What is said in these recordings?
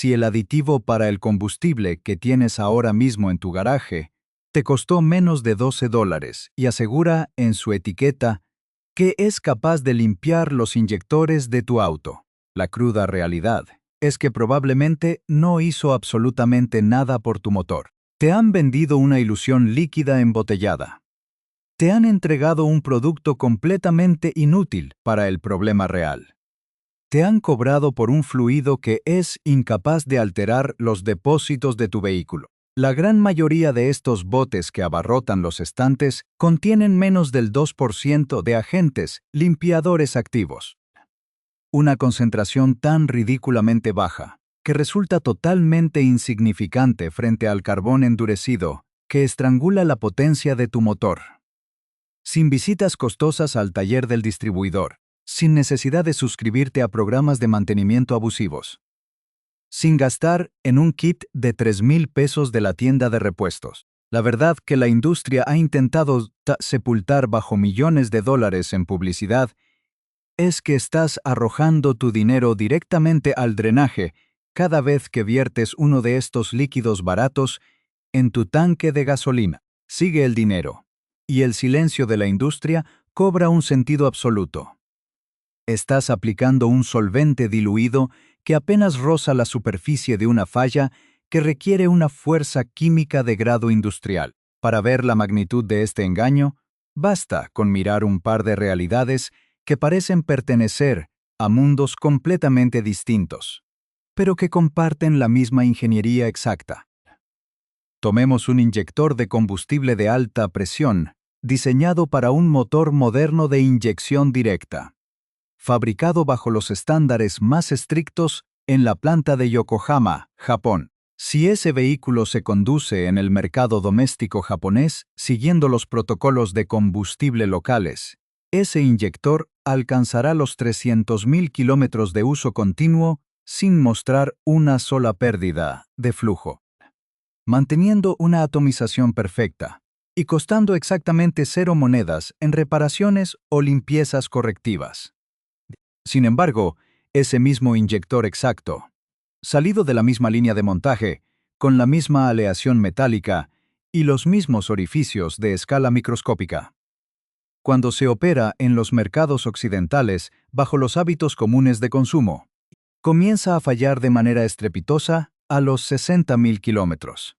Si el aditivo para el combustible que tienes ahora mismo en tu garaje te costó menos de $12 y asegura en su etiqueta que es capaz de limpiar los inyectores de tu auto, la cruda realidad es que probablemente no hizo absolutamente nada por tu motor. Te han vendido una ilusión líquida embotellada. Te han entregado un producto completamente inútil para el problema real. Te han cobrado por un fluido que es incapaz de alterar los depósitos de tu vehículo. La gran mayoría de estos botes que abarrotan los estantes contienen menos del 2% de agentes limpiadores activos. Una concentración tan ridículamente baja que resulta totalmente insignificante frente al carbón endurecido que estrangula la potencia de tu motor. Sin visitas costosas al taller del distribuidor, sin necesidad de suscribirte a programas de mantenimiento abusivos, sin gastar en un kit de $3,000 de la tienda de repuestos. La verdad que la industria ha intentado sepultar bajo millones de dólares en publicidad es que estás arrojando tu dinero directamente al drenaje cada vez que viertes uno de estos líquidos baratos en tu tanque de gasolina. Sigue el dinero, y el silencio de la industria cobra un sentido absoluto. Estás aplicando un solvente diluido que apenas roza la superficie de una falla que requiere una fuerza química de grado industrial. Para ver la magnitud de este engaño, basta con mirar un par de realidades que parecen pertenecer a mundos completamente distintos, pero que comparten la misma ingeniería exacta. Tomemos un inyector de combustible de alta presión, diseñado para un motor moderno de inyección directa, fabricado bajo los estándares más estrictos en la planta de Yokohama, Japón. Si ese vehículo se conduce en el mercado doméstico japonés, siguiendo los protocolos de combustible locales, ese inyector alcanzará los 300,000 kilómetros de uso continuo sin mostrar una sola pérdida de flujo, manteniendo una atomización perfecta y costando exactamente 0 monedas en reparaciones o limpiezas correctivas. Sin embargo, ese mismo inyector exacto, salido de la misma línea de montaje, con la misma aleación metálica y los mismos orificios de escala microscópica, cuando se opera en los mercados occidentales bajo los hábitos comunes de consumo, comienza a fallar de manera estrepitosa a los 60,000 kilómetros.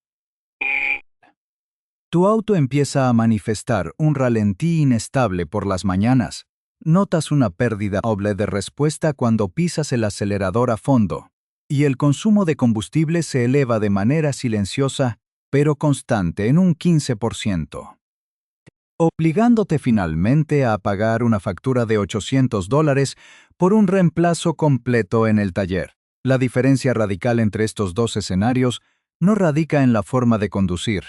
Tu auto empieza a manifestar un ralentí inestable por las mañanas. Notas una pérdida doble de respuesta cuando pisas el acelerador a fondo, y el consumo de combustible se eleva de manera silenciosa pero constante en un 15%. Obligándote finalmente a pagar una factura de $800 por un reemplazo completo en el taller. La diferencia radical entre estos dos escenarios no radica en la forma de conducir,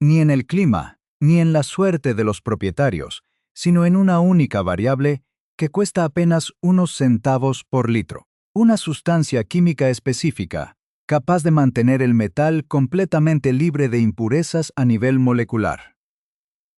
ni en el clima, ni en la suerte de los propietarios, sino en una única variable que cuesta apenas unos centavos por litro. Una sustancia química específica, capaz de mantener el metal completamente libre de impurezas a nivel molecular.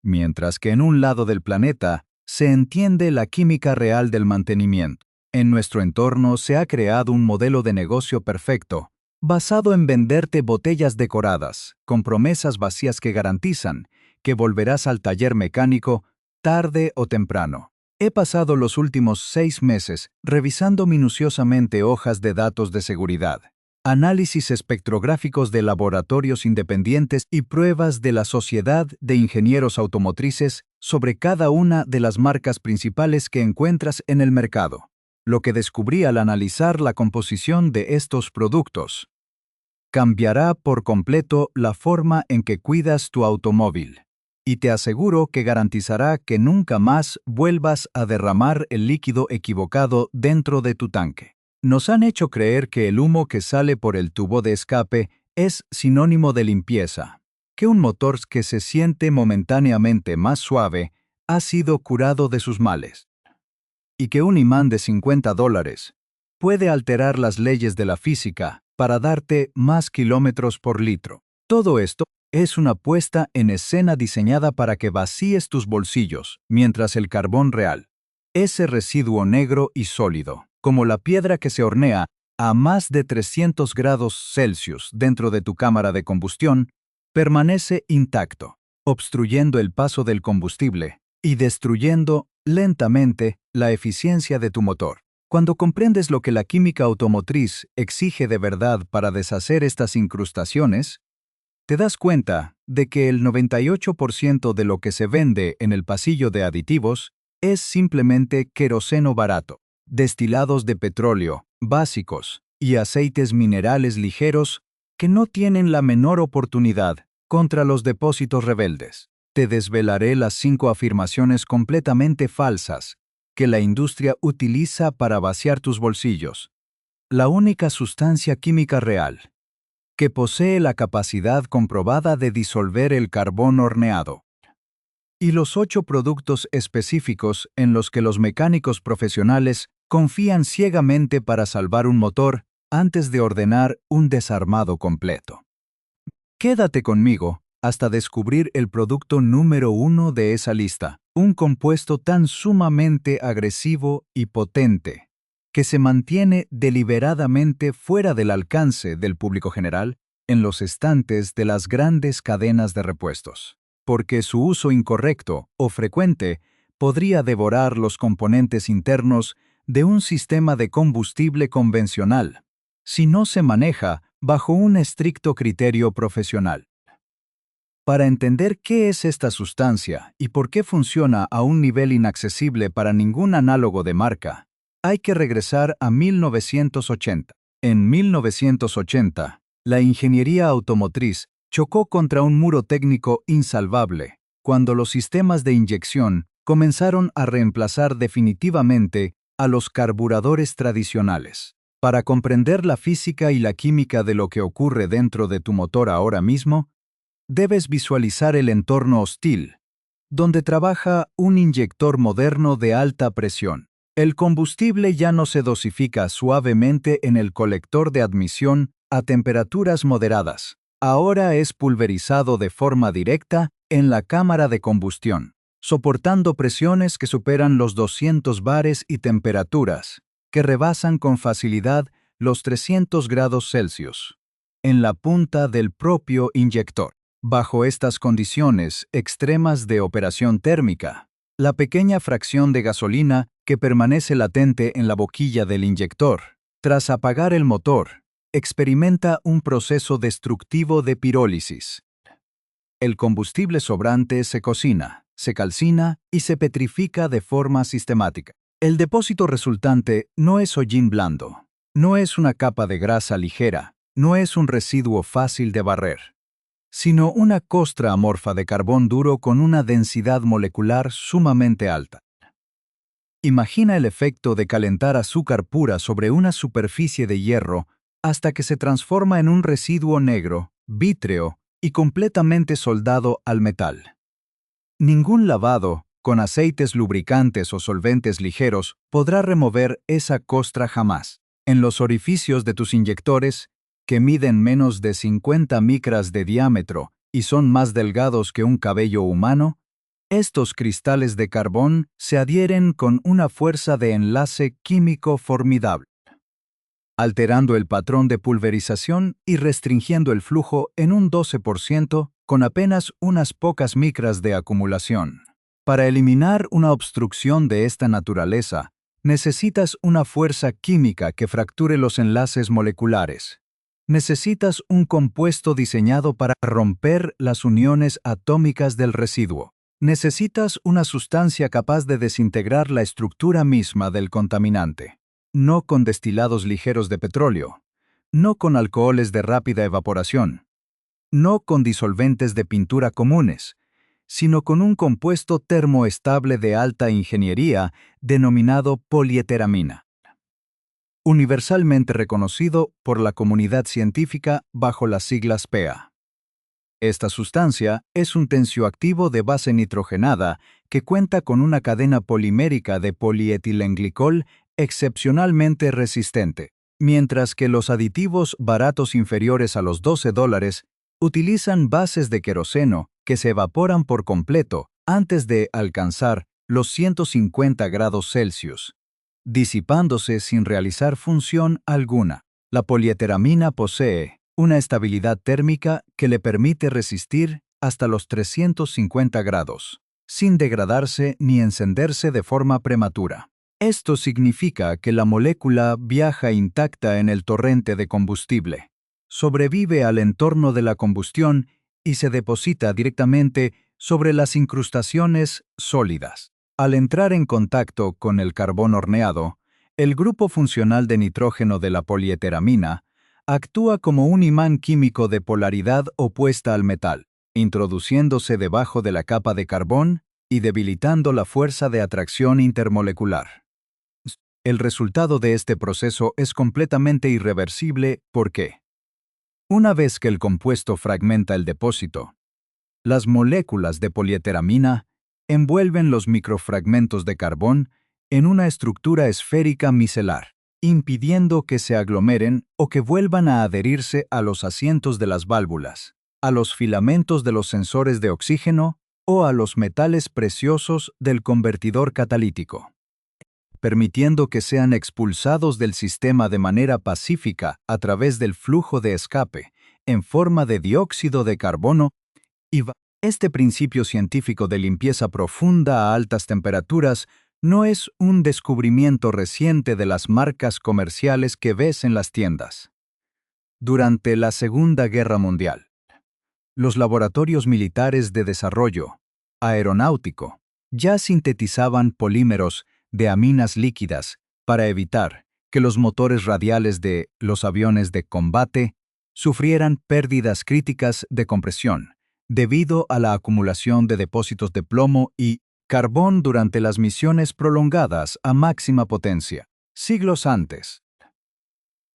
Mientras que en un lado del planeta se entiende la química real del mantenimiento. En nuestro entorno se ha creado un modelo de negocio perfecto, basado en venderte botellas decoradas, con promesas vacías que garantizan que volverás al taller mecánico tarde o temprano. He pasado los últimos 6 meses revisando minuciosamente hojas de datos de seguridad, análisis espectrográficos de laboratorios independientes y pruebas de la Sociedad de Ingenieros Automotrices sobre cada una de las marcas principales que encuentras en el mercado. Lo que descubrí al analizar la composición de estos productos cambiará por completo la forma en que cuidas tu automóvil, y te aseguro que garantizará que nunca más vuelvas a derramar el líquido equivocado dentro de tu tanque. Nos han hecho creer que el humo que sale por el tubo de escape es sinónimo de limpieza, que un motor que se siente momentáneamente más suave ha sido curado de sus males, y que un imán de $50 puede alterar las leyes de la física para darte más kilómetros por litro. Todo esto es una puesta en escena diseñada para que vacíes tus bolsillos, mientras el carbón real, ese residuo negro y sólido, como la piedra que se hornea, a más de 300 grados Celsius dentro de tu cámara de combustión, permanece intacto, obstruyendo el paso del combustible y destruyendo lentamente la eficiencia de tu motor. Cuando comprendes lo que la química automotriz exige de verdad para deshacer estas incrustaciones, te das cuenta de que el 98% de lo que se vende en el pasillo de aditivos es simplemente queroseno barato, destilados de petróleo, básicos y aceites minerales ligeros que no tienen la menor oportunidad contra los depósitos rebeldes. Te desvelaré las 5 afirmaciones completamente falsas que la industria utiliza para vaciar tus bolsillos. La única sustancia química real que posee la capacidad comprobada de disolver el carbón horneado. Y los 8 productos específicos en los que los mecánicos profesionales confían ciegamente para salvar un motor antes de ordenar un desarmado completo. Quédate conmigo hasta descubrir el producto número 1 de esa lista, un compuesto tan sumamente agresivo y potente que se mantiene deliberadamente fuera del alcance del público general en los estantes de las grandes cadenas de repuestos, porque su uso incorrecto o frecuente podría devorar los componentes internos de un sistema de combustible convencional, si no se maneja bajo un estricto criterio profesional. Para entender qué es esta sustancia y por qué funciona a un nivel inaccesible para ningún análogo de marca, hay que regresar a 1980. En 1980, la ingeniería automotriz chocó contra un muro técnico insalvable, cuando los sistemas de inyección comenzaron a reemplazar definitivamente a los carburadores tradicionales. Para comprender la física y la química de lo que ocurre dentro de tu motor ahora mismo, debes visualizar el entorno hostil, donde trabaja un inyector moderno de alta presión. El combustible ya no se dosifica suavemente en el colector de admisión a temperaturas moderadas. Ahora es pulverizado de forma directa en la cámara de combustión, soportando presiones que superan los 200 bares y temperaturas que rebasan con facilidad los 300 grados Celsius en la punta del propio inyector. Bajo estas condiciones extremas de operación térmica, la pequeña fracción de gasolina que permanece latente en la boquilla del inyector, tras apagar el motor, experimenta un proceso destructivo de pirólisis. El combustible sobrante se cocina, se calcina y se petrifica de forma sistemática. El depósito resultante no es hollín blando, no es una capa de grasa ligera, no es un residuo fácil de barrer, sino una costra amorfa de carbón duro con una densidad molecular sumamente alta. Imagina el efecto de calentar azúcar pura sobre una superficie de hierro hasta que se transforma en un residuo negro, vítreo y completamente soldado al metal. Ningún lavado, con aceites lubricantes o solventes ligeros, podrá remover esa costra jamás. En los orificios de tus inyectores, que miden menos de 50 micras de diámetro y son más delgados que un cabello humano, estos cristales de carbón se adhieren con una fuerza de enlace químico formidable, alterando el patrón de pulverización y restringiendo el flujo en un 12% con apenas unas pocas micras de acumulación. Para eliminar una obstrucción de esta naturaleza, necesitas una fuerza química que fracture los enlaces moleculares. Necesitas un compuesto diseñado para romper las uniones atómicas del residuo. Necesitas una sustancia capaz de desintegrar la estructura misma del contaminante. No con destilados ligeros de petróleo, no con alcoholes de rápida evaporación, no con disolventes de pintura comunes, sino con un compuesto termoestable de alta ingeniería denominado polieteramina, universalmente reconocido por la comunidad científica bajo las siglas PEA. Esta sustancia es un tensioactivo de base nitrogenada que cuenta con una cadena polimérica de polietilenglicol excepcionalmente resistente, mientras que los aditivos baratos inferiores a los $12 utilizan bases de queroseno que se evaporan por completo antes de alcanzar los 150 grados Celsius. disipándose sin realizar función alguna. La polieteramina posee una estabilidad térmica que le permite resistir hasta los 350 grados, sin degradarse ni encenderse de forma prematura. Esto significa que la molécula viaja intacta en el torrente de combustible, sobrevive al entorno de la combustión y se deposita directamente sobre las incrustaciones sólidas. Al entrar en contacto con el carbón horneado, el grupo funcional de nitrógeno de la polieteramina actúa como un imán químico de polaridad opuesta al metal, introduciéndose debajo de la capa de carbón y debilitando la fuerza de atracción intermolecular. El resultado de este proceso es completamente irreversible porque, una vez que el compuesto fragmenta el depósito, las moléculas de polieteramina envuelven los microfragmentos de carbón en una estructura esférica micelar, impidiendo que se aglomeren o que vuelvan a adherirse a los asientos de las válvulas, a los filamentos de los sensores de oxígeno o a los metales preciosos del convertidor catalítico, permitiendo que sean expulsados del sistema de manera pacífica a través del flujo de escape en forma de dióxido de carbono y Este principio científico de limpieza profunda a altas temperaturas no es un descubrimiento reciente de las marcas comerciales que ves en las tiendas. Durante la Segunda Guerra Mundial, los laboratorios militares de desarrollo aeronáutico ya sintetizaban polímeros de aminas líquidas para evitar que los motores radiales de los aviones de combate sufrieran pérdidas críticas de compresión debido a la acumulación de depósitos de plomo y carbón durante las misiones prolongadas a máxima potencia. Siglos antes,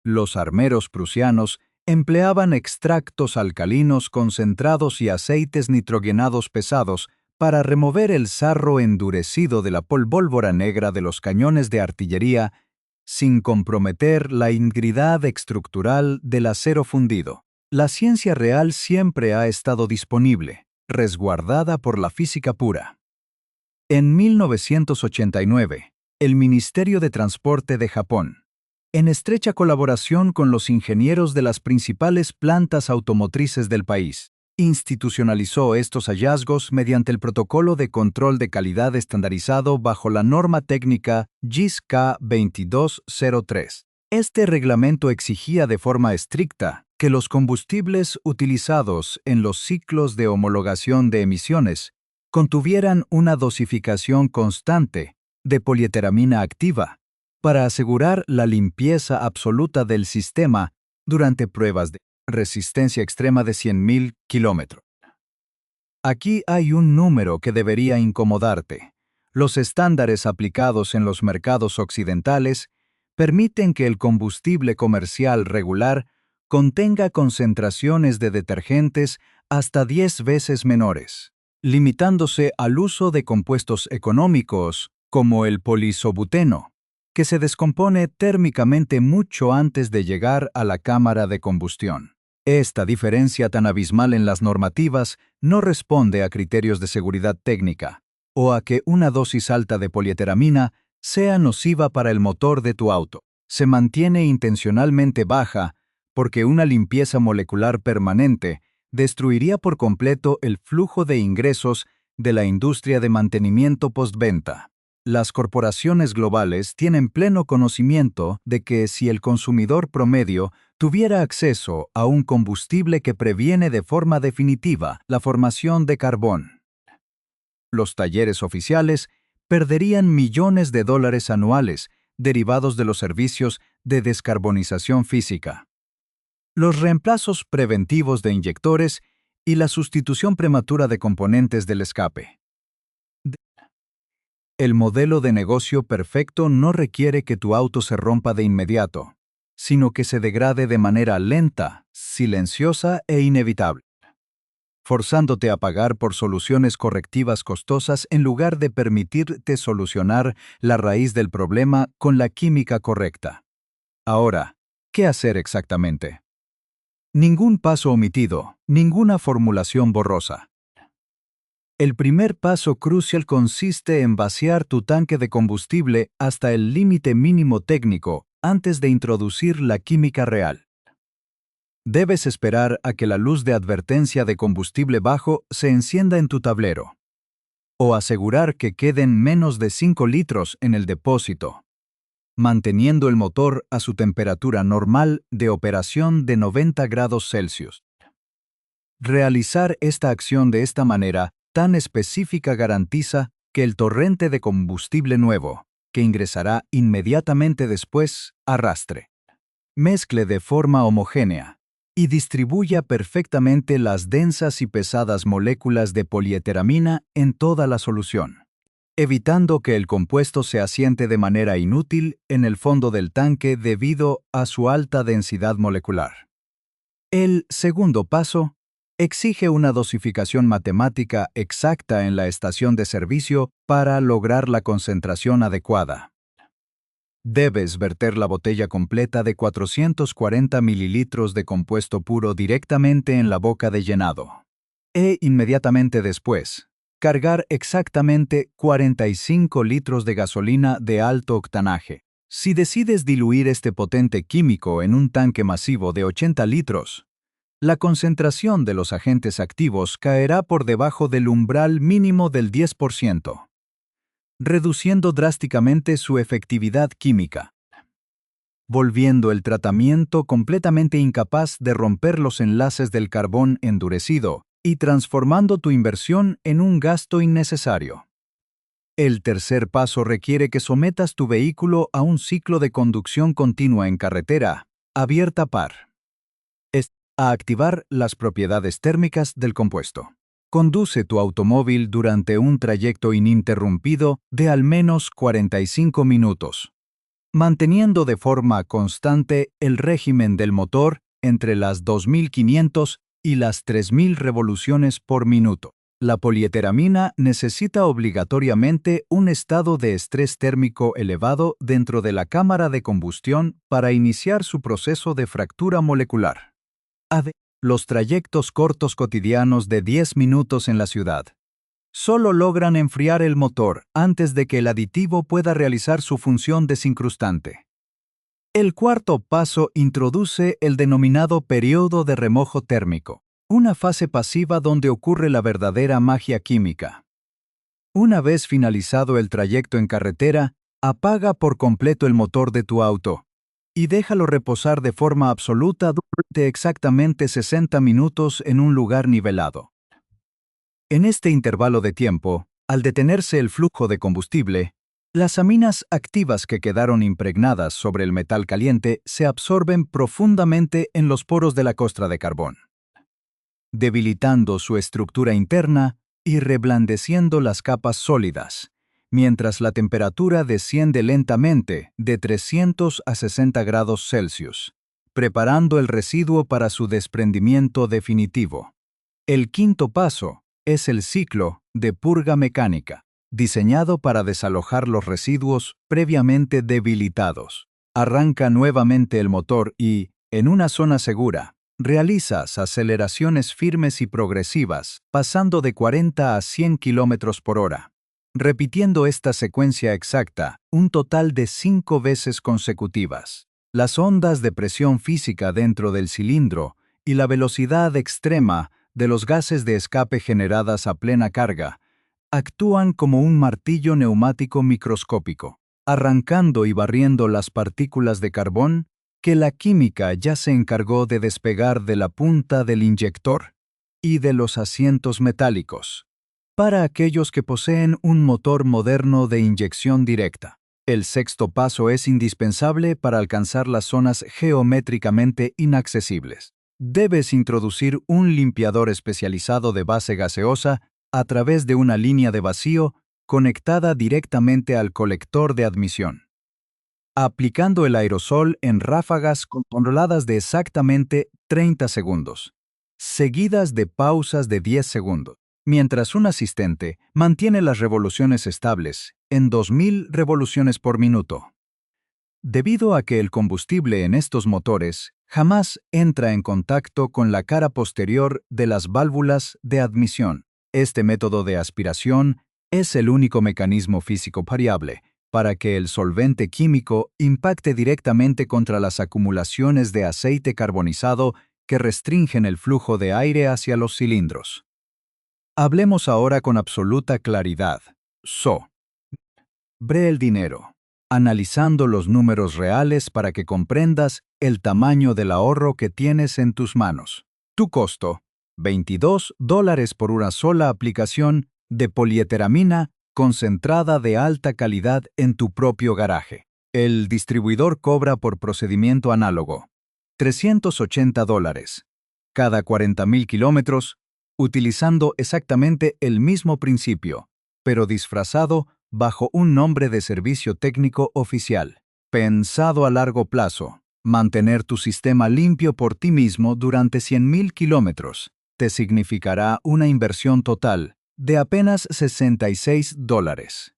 los armeros prusianos empleaban extractos alcalinos concentrados y aceites nitrogenados pesados para remover el sarro endurecido de la pólvora negra de los cañones de artillería sin comprometer la integridad estructural del acero fundido. La ciencia real siempre ha estado disponible, resguardada por la física pura. En 1989, el Ministerio de Transporte de Japón, en estrecha colaboración con los ingenieros de las principales plantas automotrices del país, institucionalizó estos hallazgos mediante el Protocolo de Control de Calidad estandarizado bajo la norma técnica GIS-K 2203. Este reglamento exigía de forma estricta que los combustibles utilizados en los ciclos de homologación de emisiones contuvieran una dosificación constante de polieteramina activa para asegurar la limpieza absoluta del sistema durante pruebas de resistencia extrema de 100.000 kilómetros. Aquí hay un número que debería incomodarte. Los estándares aplicados en los mercados occidentales permiten que el combustible comercial regular contenga concentraciones de detergentes hasta 10 veces menores, limitándose al uso de compuestos económicos como el poliisobuteno, que se descompone térmicamente mucho antes de llegar a la cámara de combustión. Esta diferencia tan abismal en las normativas no responde a criterios de seguridad técnica o a que una dosis alta de polieteramina sea nociva para el motor de tu auto. Se mantiene intencionalmente baja porque una limpieza molecular permanente destruiría por completo el flujo de ingresos de la industria de mantenimiento postventa. Las corporaciones globales tienen pleno conocimiento de que si el consumidor promedio tuviera acceso a un combustible que previene de forma definitiva la formación de carbón, los talleres oficiales perderían millones de dólares anuales derivados de los servicios de descarbonización física, los reemplazos preventivos de inyectores y la sustitución prematura de componentes del escape. El modelo de negocio perfecto no requiere que tu auto se rompa de inmediato, sino que se degrade de manera lenta, silenciosa e inevitable, forzándote a pagar por soluciones correctivas costosas en lugar de permitirte solucionar la raíz del problema con la química correcta. Ahora, ¿qué hacer exactamente? Ningún paso omitido, ninguna formulación borrosa. El primer paso crucial consiste en vaciar tu tanque de combustible hasta el límite mínimo técnico antes de introducir la química real. Debes esperar a que la luz de advertencia de combustible bajo se encienda en tu tablero, o asegurar que queden menos de 5 litros en el depósito, manteniendo el motor a su temperatura normal de operación de 90 grados Celsius. Realizar esta acción de esta manera tan específica garantiza que el torrente de combustible nuevo, que ingresará inmediatamente después, arrastre, mezcle de forma homogénea y distribuya perfectamente las densas y pesadas moléculas de polietramina en toda la solución, evitando que el compuesto se asiente de manera inútil en el fondo del tanque debido a su alta densidad molecular. El segundo paso exige una dosificación matemática exacta en la estación de servicio para lograr la concentración adecuada. Debes verter la botella completa de 440 mililitros de compuesto puro directamente en la boca de llenado. Inmediatamente después, cargar exactamente 45 litros de gasolina de alto octanaje. Si decides diluir este potente químico en un tanque masivo de 80 litros, la concentración de los agentes activos caerá por debajo del umbral mínimo del 10%, reduciendo drásticamente su efectividad química, volviendo el tratamiento completamente incapaz de romper los enlaces del carbón endurecido y transformando tu inversión en un gasto innecesario. El tercer paso requiere que sometas tu vehículo a un ciclo de conducción continua en carretera, abierta par. A activar las propiedades térmicas del compuesto. Conduce tu automóvil durante un trayecto ininterrumpido de al menos 45 minutos, manteniendo de forma constante el régimen del motor entre las 2500 y las 3000 revoluciones por minuto. La polietramina necesita obligatoriamente un estado de estrés térmico elevado dentro de la cámara de combustión para iniciar su proceso de fractura molecular. Los trayectos cortos cotidianos de 10 minutos en la ciudad solo logran enfriar el motor antes de que el aditivo pueda realizar su función desincrustante. El cuarto paso introduce el denominado periodo de remojo térmico, una fase pasiva donde ocurre la verdadera magia química. Una vez finalizado el trayecto en carretera, apaga por completo el motor de tu auto y déjalo reposar de forma absoluta durante exactamente 60 minutos en un lugar nivelado. En este intervalo de tiempo, al detenerse el flujo de combustible, las aminas activas que quedaron impregnadas sobre el metal caliente se absorben profundamente en los poros de la costra de carbón, debilitando su estructura interna y reblandeciendo las capas sólidas, mientras la temperatura desciende lentamente de 300 a 60 grados Celsius, preparando el residuo para su desprendimiento definitivo. El quinto paso es el ciclo de purga mecánica, diseñado para desalojar los residuos previamente debilitados. Arranca nuevamente el motor y, en una zona segura, realizas aceleraciones firmes y progresivas, pasando de 40 a 100 km por hora. Repitiendo esta secuencia exacta un total de 5 veces consecutivas. Las ondas de presión física dentro del cilindro y la velocidad extrema de los gases de escape generadas a plena carga actúan como un martillo neumático microscópico, arrancando y barriendo las partículas de carbón que la química ya se encargó de despegar de la punta del inyector y de los asientos metálicos. Para aquellos que poseen un motor moderno de inyección directa, el sexto paso es indispensable para alcanzar las zonas geométricamente inaccesibles. Debes introducir un limpiador especializado de base gaseosa a través de una línea de vacío conectada directamente al colector de admisión, aplicando el aerosol en ráfagas controladas de exactamente 30 segundos, seguidas de pausas de 10 segundos. Mientras un asistente mantiene las revoluciones estables en 2000 revoluciones por minuto. Debido a que el combustible en estos motores jamás entra en contacto con la cara posterior de las válvulas de admisión, Este método de aspiración es el único mecanismo físico variable para que el solvente químico impacte directamente contra las acumulaciones de aceite carbonizado que restringen el flujo de aire hacia los cilindros. Hablemos ahora con absoluta claridad. Sobre el dinero. Analizando los números reales para que comprendas el tamaño del ahorro que tienes en tus manos. Tu costo, $22 por una sola aplicación de polieteramina concentrada de alta calidad en tu propio garaje. El distribuidor cobra por procedimiento análogo, $380. Cada 40.000 kilómetros, utilizando exactamente el mismo principio, pero disfrazado bajo un nombre de servicio técnico oficial. Pensado a largo plazo, mantener tu sistema limpio por ti mismo durante 100.000 kilómetros te significará una inversión total de apenas $66.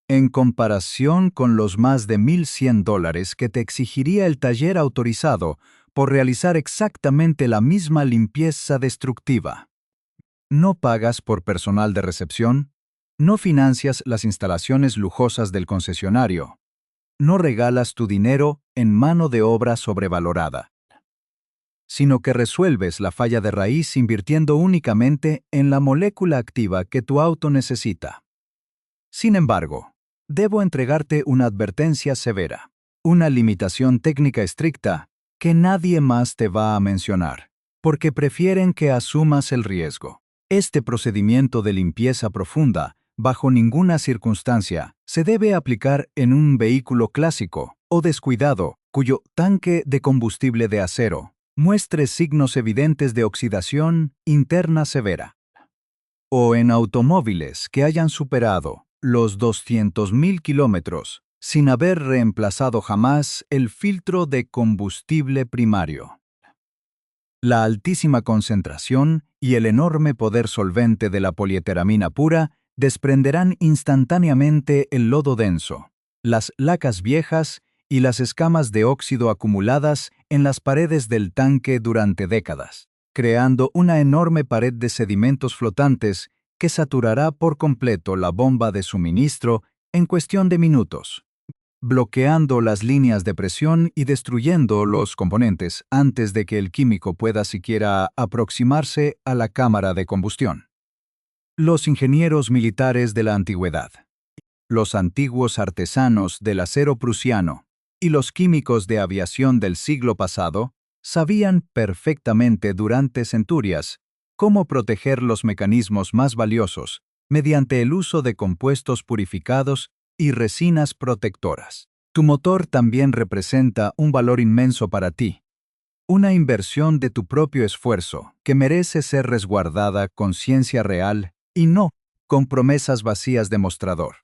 En comparación con los más de $1.100 que te exigiría el taller autorizado por realizar exactamente la misma limpieza destructiva. No pagas por personal de recepción, no financias las instalaciones lujosas del concesionario, no regalas tu dinero en mano de obra sobrevalorada, sino que resuelves la falla de raíz invirtiendo únicamente en la molécula activa que tu auto necesita. Sin embargo, debo entregarte una advertencia severa, una limitación técnica estricta que nadie más te va a mencionar, porque prefieren que asumas el riesgo. Este procedimiento de limpieza profunda, bajo ninguna circunstancia, se debe aplicar en un vehículo clásico o descuidado cuyo tanque de combustible de acero muestre signos evidentes de oxidación interna severa, o en automóviles que hayan superado los 200.000 kilómetros sin haber reemplazado jamás el filtro de combustible primario. La altísima concentración y el enorme poder solvente de la polieteramina pura desprenderán instantáneamente el lodo denso, las lacas viejas y las escamas de óxido acumuladas en las paredes del tanque durante décadas, creando una enorme pared de sedimentos flotantes que saturará por completo la bomba de suministro en cuestión de minutos, bloqueando las líneas de presión y destruyendo los componentes antes de que el químico pueda siquiera aproximarse a la cámara de combustión. Los ingenieros militares de la antigüedad, los antiguos artesanos del acero prusiano y los químicos de aviación del siglo pasado sabían perfectamente durante centurias cómo proteger los mecanismos más valiosos mediante el uso de compuestos purificados y resinas protectoras. Tu motor también representa un valor inmenso para ti, una inversión de tu propio esfuerzo que merece ser resguardada con ciencia real y no con promesas vacías de mostrador.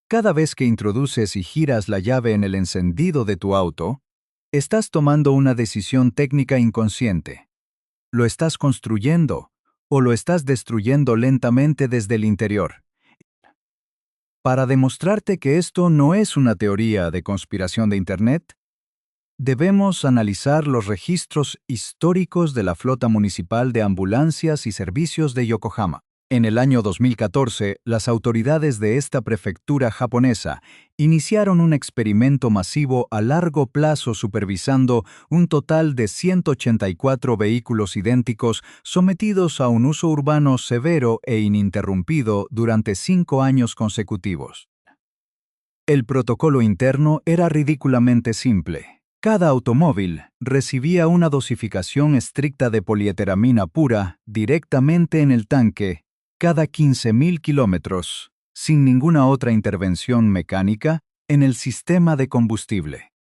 Cada vez que introduces y giras la llave en el encendido de tu auto, estás tomando una decisión técnica inconsciente. Lo estás construyendo o lo estás destruyendo lentamente desde el interior. Para demostrarte que esto no es una teoría de conspiración de Internet, debemos analizar los registros históricos de la flota municipal de ambulancias y servicios de Yokohama. En el año 2014, las autoridades de esta prefectura japonesa iniciaron un experimento masivo a largo plazo supervisando un total de 184 vehículos idénticos sometidos a un uso urbano severo e ininterrumpido durante 5 años consecutivos. El protocolo interno era ridículamente simple. Cada automóvil recibía una dosificación estricta de polieteramina pura directamente en el tanque cada 15.000 kilómetros, sin ninguna otra intervención mecánica en el sistema de combustible.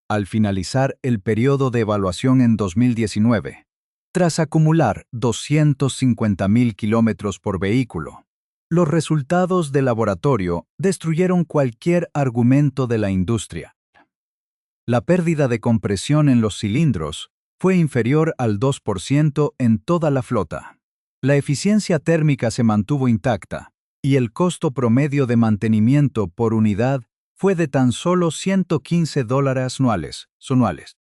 Al finalizar el periodo de evaluación en 2019, tras acumular 250.000 kilómetros por vehículo, los resultados del laboratorio destruyeron cualquier argumento de la industria. La pérdida de compresión en los cilindros fue inferior al 2% en toda la flota. La eficiencia térmica se mantuvo intacta y el costo promedio de mantenimiento por unidad fue de tan solo $115 anuales,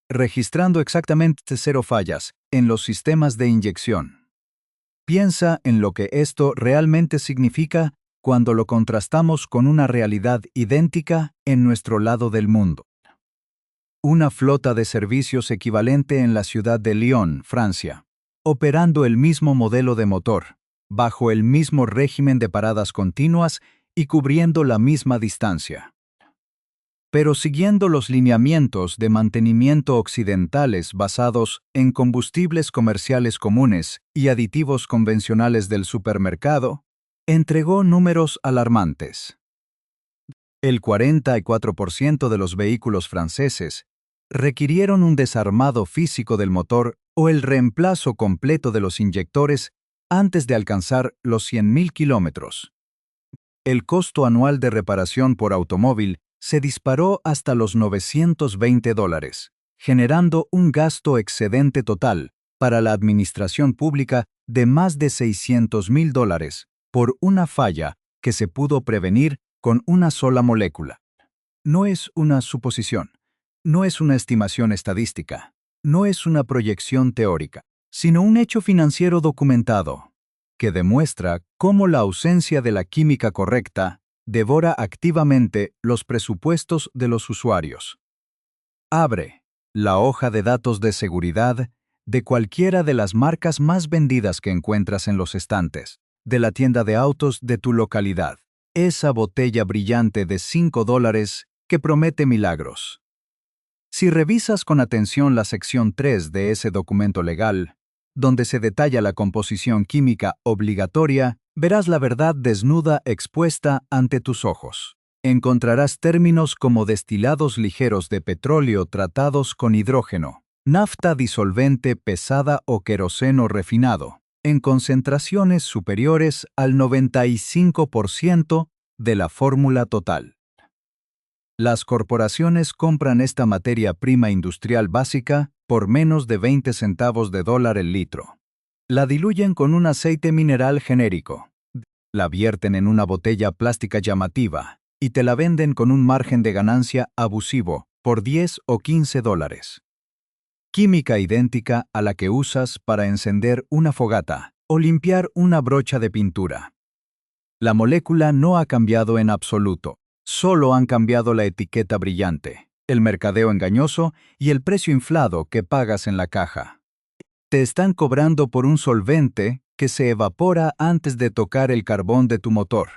registrando exactamente 0 fallas en los sistemas de inyección. Piensa en lo que esto realmente significa cuando lo contrastamos con una realidad idéntica en nuestro lado del mundo. Una flota de servicios equivalente en la ciudad de Lyon, Francia, operando el mismo modelo de motor, bajo el mismo régimen de paradas continuas y cubriendo la misma distancia. Pero siguiendo los lineamientos de mantenimiento occidentales basados en combustibles comerciales comunes y aditivos convencionales del supermercado, entregó números alarmantes. El 44% de los vehículos franceses requirieron un desarmado físico del motor o el reemplazo completo de los inyectores antes de alcanzar los 100.000 kilómetros. El costo anual de reparación por automóvil se disparó hasta los $920, generando un gasto excedente total para la administración pública de más de $600.000 por una falla que se pudo prevenir con una sola molécula. No es una suposición, no es una estimación estadística, no es una proyección teórica, sino un hecho financiero documentado, que demuestra cómo la ausencia de la química correcta devora activamente los presupuestos de los usuarios. Abre la hoja de datos de seguridad de cualquiera de las marcas más vendidas que encuentras en los estantes de la tienda de autos de tu localidad. Esa botella brillante de $5 que promete milagros. Si revisas con atención la sección 3 de ese documento legal, donde se detalla la composición química obligatoria, verás la verdad desnuda expuesta ante tus ojos. Encontrarás términos como destilados ligeros de petróleo tratados con hidrógeno, nafta disolvente pesada o queroseno refinado, en concentraciones superiores al 95% de la fórmula total. Las corporaciones compran esta materia prima industrial básica por menos de 20 centavos de dólar el litro. La diluyen con un aceite mineral genérico. La vierten en una botella plástica llamativa y te la venden con un margen de ganancia abusivo por 10 o 15 dólares. Química idéntica a la que usas para encender una fogata o limpiar una brocha de pintura. La molécula no ha cambiado en absoluto. Solo han cambiado la etiqueta brillante, el mercadeo engañoso y el precio inflado que pagas en la caja. Te están cobrando por un solvente que se evapora antes de tocar el carbón de tu motor.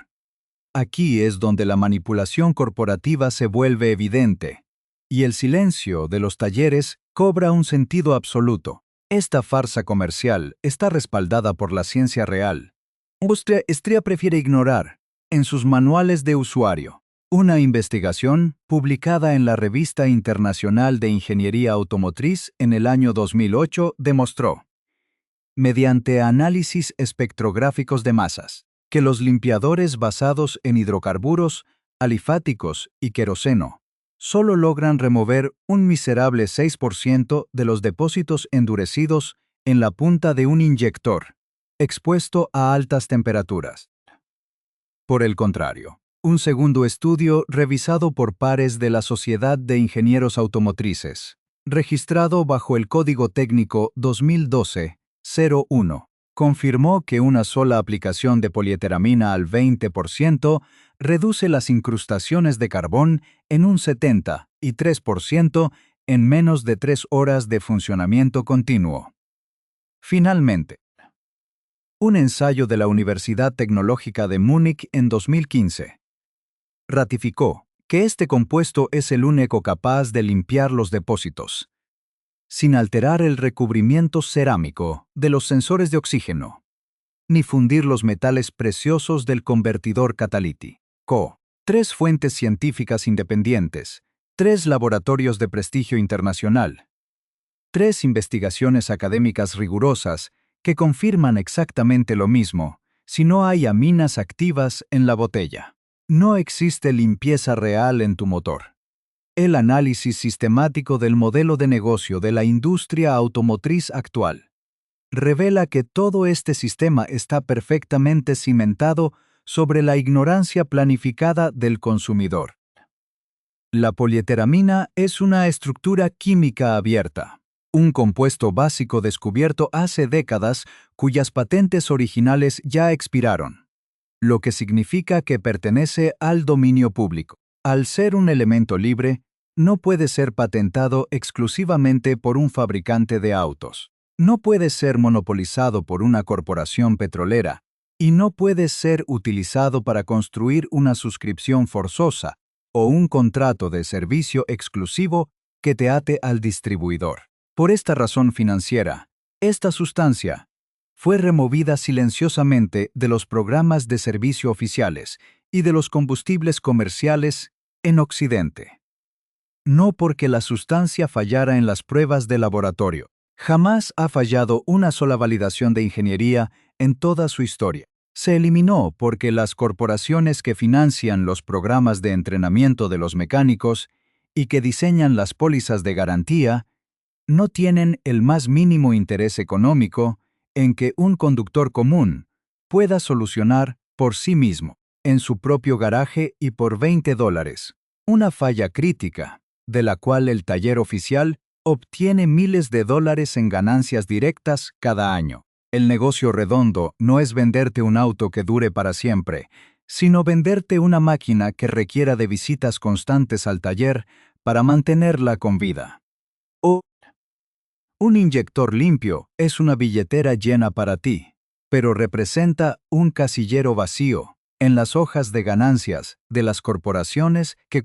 Aquí es donde la manipulación corporativa se vuelve evidente, y el silencio de los talleres cobra un sentido absoluto. Esta farsa comercial está respaldada por la ciencia real. La industria prefiere ignorar, en sus manuales de usuario, una investigación publicada en la Revista Internacional de Ingeniería Automotriz en el año 2008 demostró, mediante análisis espectrográficos de masas, que los limpiadores basados en hidrocarburos, alifáticos y queroseno solo logran remover un miserable 6% de los depósitos endurecidos en la punta de un inyector, expuesto a altas temperaturas. Por el contrario, un segundo estudio revisado por pares de la Sociedad de Ingenieros Automotrices, registrado bajo el Código Técnico 2012-01, confirmó que una sola aplicación de polieteramina al 20% reduce las incrustaciones de carbón en un 73% en menos de 3 horas de funcionamiento continuo. Finalmente, un ensayo de la Universidad Tecnológica de Múnich en 2015 ratificó que este compuesto es el único capaz de limpiar los depósitos, sin alterar el recubrimiento cerámico de los sensores de oxígeno, ni fundir los metales preciosos del convertidor catalítico. 3 fuentes científicas independientes, 3 laboratorios de prestigio internacional, 3 investigaciones académicas rigurosas que confirman exactamente lo mismo, si no hay aminas activas en la botella. No existe limpieza real en tu motor. El análisis sistemático del modelo de negocio de la industria automotriz actual revela que todo este sistema está perfectamente cimentado sobre la ignorancia planificada del consumidor. La polieteramina es una estructura química abierta. un compuesto básico descubierto hace décadas cuyas patentes originales ya expiraron, lo que significa que pertenece al dominio público. Al ser un elemento libre, no puede ser patentado exclusivamente por un fabricante de autos. No puede ser monopolizado por una corporación petrolera y no puede ser utilizado para construir una suscripción forzosa o un contrato de servicio exclusivo que te ate al distribuidor. Por esta razón financiera, esta sustancia fue removida silenciosamente de los programas de servicio oficiales y de los combustibles comerciales en Occidente. No porque la sustancia fallara en las pruebas de laboratorio. Jamás ha fallado una sola validación de ingeniería en toda su historia. Se eliminó porque las corporaciones que financian los programas de entrenamiento de los mecánicos y que diseñan las pólizas de garantía no tienen el más mínimo interés económico en que un conductor común pueda solucionar por sí mismo, en su propio garaje y por $20, una falla crítica, de la cual el taller oficial obtiene miles de dólares en ganancias directas cada año. El negocio redondo no es venderte un auto que dure para siempre, sino venderte una máquina que requiera de visitas constantes al taller para mantenerla con vida. Un inyector limpio es una billetera llena para ti, pero representa un casillero vacío en las hojas de ganancias de las corporaciones que